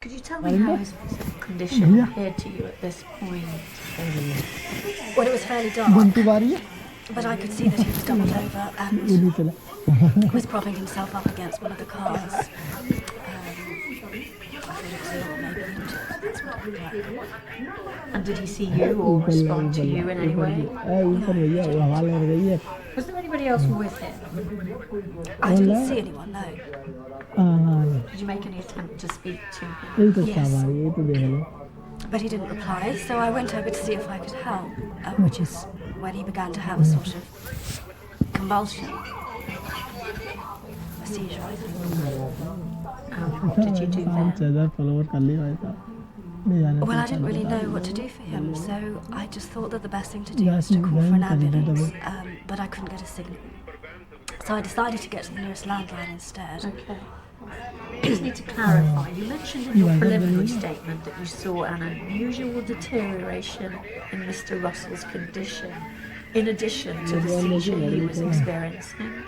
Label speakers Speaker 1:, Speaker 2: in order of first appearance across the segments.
Speaker 1: Could you tell me how his physical condition appeared to you at this point?
Speaker 2: Well, it was fairly dark, but I could see that he was doubled over and was propping himself up against one of the cars. I thought it was ill, maybe injured. That's what it looked like.
Speaker 1: And did he see you or respond to you in any way? Was there anybody else with him?
Speaker 2: I didn't see anyone, no.
Speaker 1: Did you make any attempt to speak to him?
Speaker 2: Yes. But he didn't reply, so I went over to see if I could help, which is when he began to have a sort of convulsion. A seizure, I think.
Speaker 1: What did you do then?
Speaker 2: Well, I didn't really know what to do for him, so I just thought that the best thing to do was to call for an ambulance, but I couldn't get a signal. So I decided to get to the nearest landline instead.
Speaker 1: Okay. I just need to clarify. You mentioned in your preliminary statement that you saw an unusual deterioration in Mr. Russell's condition, in addition to the seizure he was experiencing.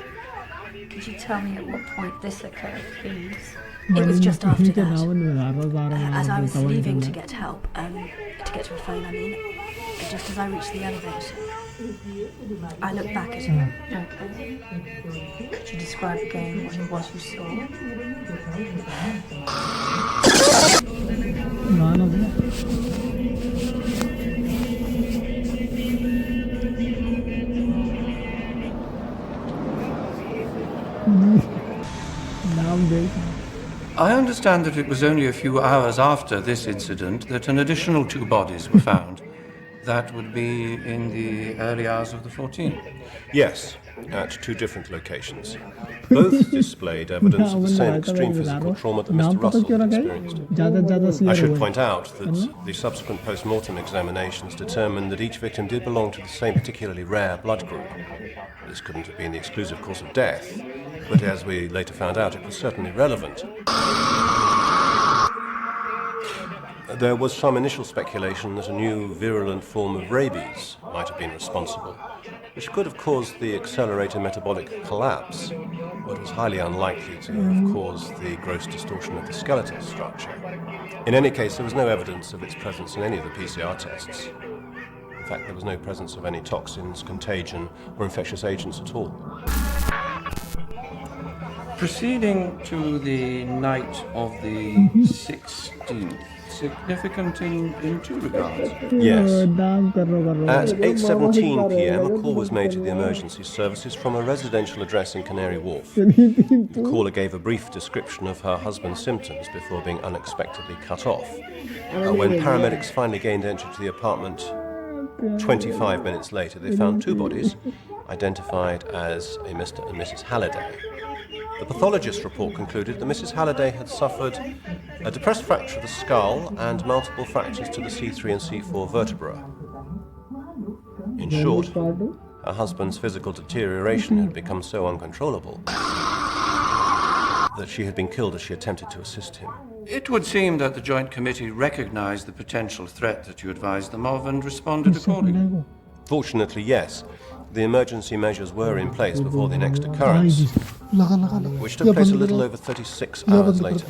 Speaker 1: Could you tell me at what point this occurred, please?
Speaker 2: It was just after that, as I was leaving to get help, to get to a phone, I mean, just as I reached the elevator. I looked back at him.
Speaker 1: Okay. Could you describe again what it was you saw?
Speaker 3: I understand that it was only a few hours after this incident that an additional 2 bodies were found. That would be in the early hours of the 14th.
Speaker 4: Yes, at 2 different locations. Both displayed evidence of the same extreme physical trauma that Mr. Russell had experienced. I should point out that the subsequent post-mortem examinations determined that each victim did belong to the same particularly rare blood group. This couldn't have been the exclusive cause of death, but as we later found out, it was certainly relevant. There was some initial speculation that a new virulent form of rabies might have been responsible, which could have caused the accelerated metabolic collapse, but was highly unlikely to have caused the gross distortion of the skeletal structure. In any case, there was no evidence of its presence in any of the PCR tests. In fact, there was no presence of any toxins, contagion, or infectious agents at all.
Speaker 3: Proceeding to the night of the 16th, significant in 2 regards.
Speaker 4: Yes. At 8:17 p.m., a call was made to the emergency services from a residential address in Canary Wharf. The caller gave a brief description of her husband's symptoms before being unexpectedly cut off. When paramedics finally gained entry to the apartment 25 minutes later, they found 2 bodies, identified as a Mr. and Mrs. Halliday. The pathologist's report concluded that Mrs. Halliday had suffered a depressed fracture of the skull and multiple fractures to the C3 and C4 vertebrae. In short, her husband's physical deterioration had become so uncontrollable that she had been killed as she attempted to assist him.
Speaker 3: It would seem that the Joint Committee recognized the potential threat that you advised them of and responded accordingly.
Speaker 4: Fortunately, yes. The emergency measures were in place before the next occurrence, which took place a little over 36 hours later.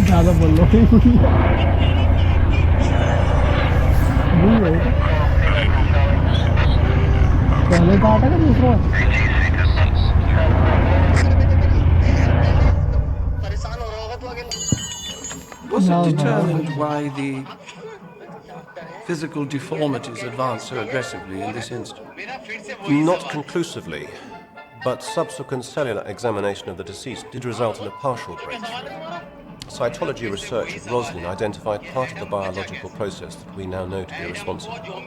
Speaker 5: ज़्यादा बोल लो पहले कहा था कि दूसरा
Speaker 3: hasn't determined why the physical deformities advanced so aggressively in this instance.
Speaker 4: Not conclusively, but subsequent cellular examination of the deceased did result in a partial breakthrough. Cytology research at Roslin identified part of the biological process that we now know to be responsible.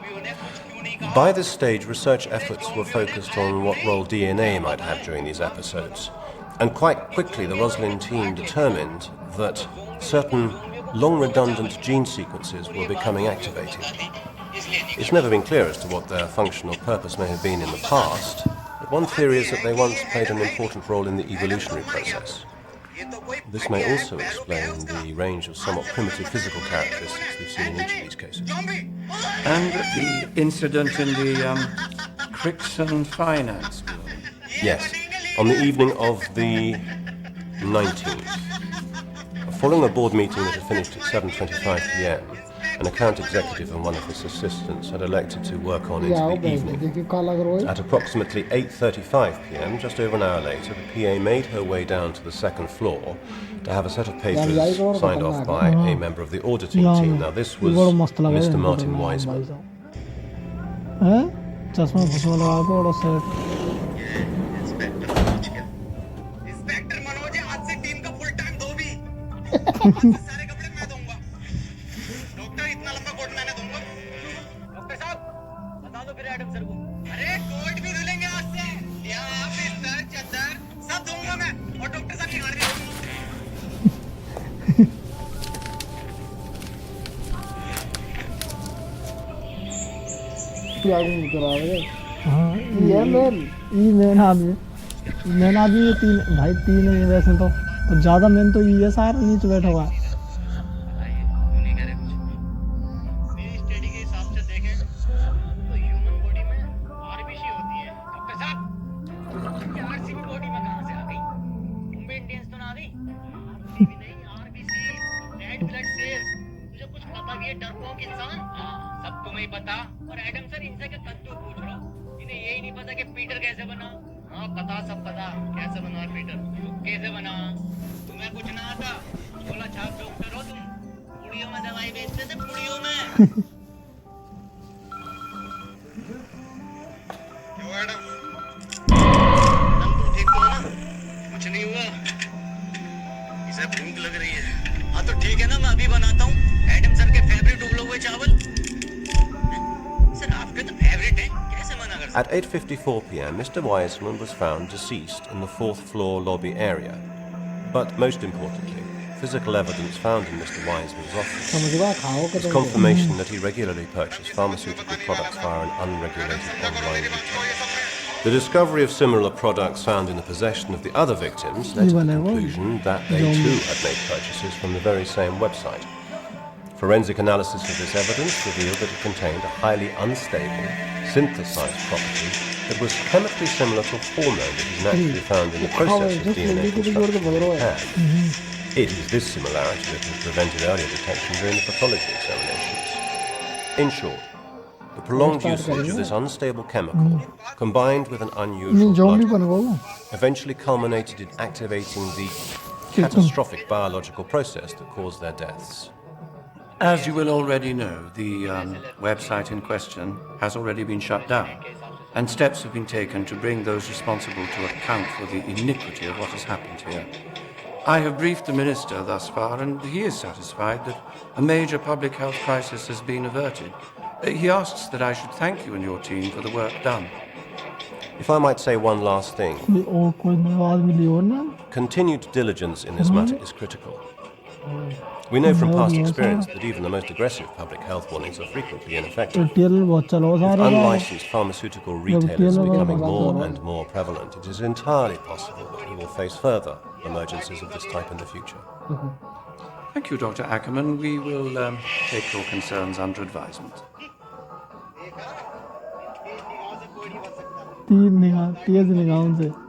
Speaker 4: By this stage, research efforts were focused on what role DNA might have during these episodes. And quite quickly, the Roslin team determined that certain long-redundant gene sequences were becoming activated. It's never been clear as to what their functional purpose may have been in the past, but one theory is that they once played an important role in the evolutionary process. This may also explain the range of somewhat primitive physical characteristics we've seen in each of these cases.
Speaker 3: And the incident in the Crixon Finance School.
Speaker 4: Yes, on the evening of the 19th. Following a board meeting that had finished at 7:25 p.m, an account executive and one of his assistants had elected to work on into the evening. At approximately 8:35 p.m, just over an hour later, the PA made her way down to the second floor to have a set of papers signed off by a member of the auditing team. Now, this was Mr. Martin Wiseman.
Speaker 5: Main आदमी ये तीन भाई तीन है वैसे तो ज्यादा main तो ये सारा नीचे बैठा हुआ है
Speaker 4: At 8:54 p.m, Mr. Wiseman was found deceased in the fourth floor lobby area. But most importantly, physical evidence found in Mr. Wiseman's office was confirmation that he regularly purchased pharmaceutical products via an unregulated online retailer. The discovery of similar products found in the possession of the other victims led to the conclusion that they too had made purchases from the very same website. Forensic analysis of this evidence revealed that it contained a highly unstable, synthesized property that was chemically similar to a hormone that is naturally found in the process of DNA construction. It is this similarity that has prevented earlier detection during the pathology examinations. In short, the prolonged usage of this unstable chemical, combined with an unusual blood, eventually culminated in activating the catastrophic biological process that caused their deaths.
Speaker 3: As you will already know, the website in question has already been shut down, and steps have been taken to bring those responsible to account for the iniquity of what has happened here. I have briefed the Minister thus far, and he is satisfied that a major public health crisis has been averted. He asks that I should thank you and your team for the work done.
Speaker 4: If I might say one last thing, continued diligence in this matter is critical. We know from past experience that even the most aggressive public health warnings are frequently ineffective. With unlicensed pharmaceutical retailers becoming more and more prevalent, it is entirely possible that we will face further emergencies of this type in the future.
Speaker 3: Thank you, Dr. Ackerman. We will take your concerns under advisement.
Speaker 5: तेज निगाहों से